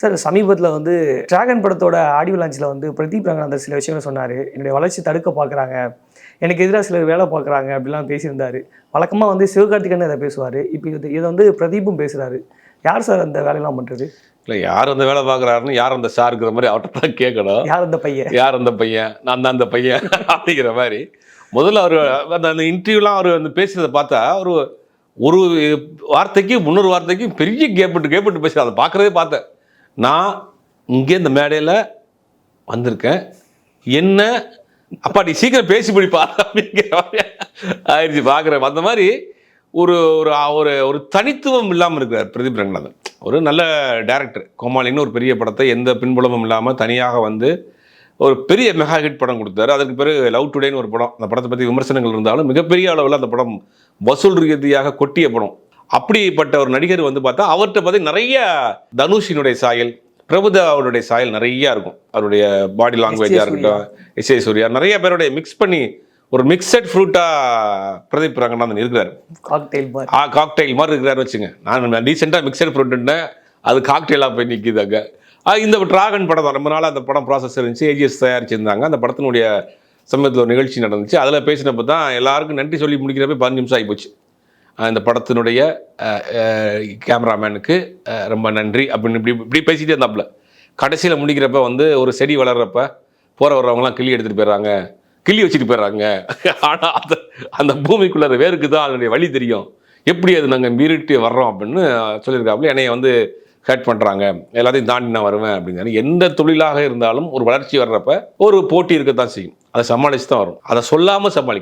Sir சமீபத்தில் வந்து dragon படத்தோட ஆடியோ லான்ச்சில் வந்து பிரதீப் ரங்கநாதன் சில விஷயங்கள் சொன்னார். என்னுடைய வளர்ச்சி தடுக்க பார்க்குறாங்க, எனக்கு எதிராக சிலர் வேலை பார்க்குறாங்க அப்படிலாம் பேசியிருந்தார். வழக்கமாக வந்து சிவகார்த்திகேயன் இதை பேசுவார். இப்போ இதை வந்து பிரதீப்பும் பேசுகிறாரு. யார் சார் அந்த வேலையெல்லாம் பண்ணுறது? இல்லை, யார் அந்த வேலை பார்க்குறாருன்னு யார் அந்த சாருங்கிற மாதிரி அவர்கிட்ட தான் கேட்கணும். யார் அந்த பையன்? யார் அந்த பையன்? நான் தான் அந்த பையன் அப்படிங்கிற மாதிரி. முதல்ல அவர் அந்த இன்டர்வியூலாம் அவர் வந்து பேசுகிறத பார்த்தா ஒரு ஒரு வார்த்தைக்கு முன்னொரு வார்த்தைக்கு பெரிய கேப்பிட்டு பேசுகிறேன். அதை பார்க்குறதே பார்த்தேன். நான் இங்கே இந்த மேடையில் வந்திருக்கேன், என்ன அப்பா நீ சீக்கிரம் பேசி முடிப்பா அப்படிங்கிற மாதிரி ஆயிடுச்சு பார்க்குறேன். அந்த மாதிரி ஒரு ஒரு ஒரு தனித்துவம் இல்லாமல் இருக்கிறார் பிரதீப் ரங்கநாதன். ஒரு நல்ல டைரக்டர். கோமாளின்னு ஒரு பெரிய படத்தை எந்த பின்புலமும் இல்லாமல் தனியாக வந்து ஒரு பெரிய மெகா ஹிட் படம் கொடுத்தாரு. அதுக்கு பிறகு லவ் டுடேன்னு ஒரு படம், அந்த படத்தை பற்றி விமர்சனங்கள் இருந்தாலும் மிகப்பெரிய அளவில் அந்த படம் வசூல் ரீதியாக கொட்டிய படம். அப்படிப்பட்ட ஒரு நடிகர் வந்து பார்த்தா அவர்கிட்ட பார்த்து நிறைய தனுஷினுடைய சாயல், பிரபுதாவுடைய சாயல் நிறையா இருக்கும். அவருடைய பாடி லாங்குவேஜாக இருக்கட்டும், எஸ்.ஏ. சூர்யா, நிறைய பேருடைய மிக்ஸ் பண்ணி ஒரு மிக்சட் ஃப்ரூட்டாக பிரதீப் ரங்கநாதன் இருக்கிறார். காக்டெயில் மாதிரி இருக்கிறாரு வச்சுங்க. நான் ரீசெண்டாக மிக்சட் ஃப்ரூட்டுன்னேன், அது காக்டெயிலாக போய் நிற்கிதாங்க. இந்த டிராகன் படம் தான் ரொம்ப நாள் அந்த படம் ப்ராசஸ் இருந்துச்சு. ஏஜிஎஸ் தயாரிச்சிருந்தாங்க. அந்த படத்தினுடைய சமயத்தில் ஒரு நிகழ்ச்சி நடந்துச்சு. அதில் பேசினப்போ தான் எல்லாருக்கும் நன்றி சொல்லி முடிக்கிறப்ப 15 நிமிஷம் ஆகிப்போச்சு. இந்த படத்தினுடைய கேமராமேனுக்கு ரொம்ப நன்றி அப்படின்னு இப்படி பேசிகிட்டே இருந்தாப்புல. கடைசியில் முடிக்கிறப்ப வந்து ஒரு செடி வளர்கிறப்ப போகிற வர்றவங்களாம் கிள்ளி எடுத்துகிட்டு போயிடுறாங்க, கிள்ளி வச்சுட்டு போயிடுறாங்க. ஆனால் அந்த பூமிக்குள்ளே வேருக்கு தான் அதனுடைய வழி தெரியும், எப்படி அது நாங்கள் மீறிட்டு வர்றோம் அப்படின்னு சொல்லியிருக்காப்புல. என்னைய வந்து ஹேட் பண்ணுறாங்க, எல்லாத்தையும் தாண்டி நான் வருவேன் அப்படிங்கிற. எந்த தொழிலாக இருந்தாலும் ஒரு வளர்ச்சி வர்றப்ப ஒரு போட்டி இருக்கத்தான் செய்யும். அதை சமாளித்து தான் வரும். அதை சொல்லாமல் சமாளிக்கும்.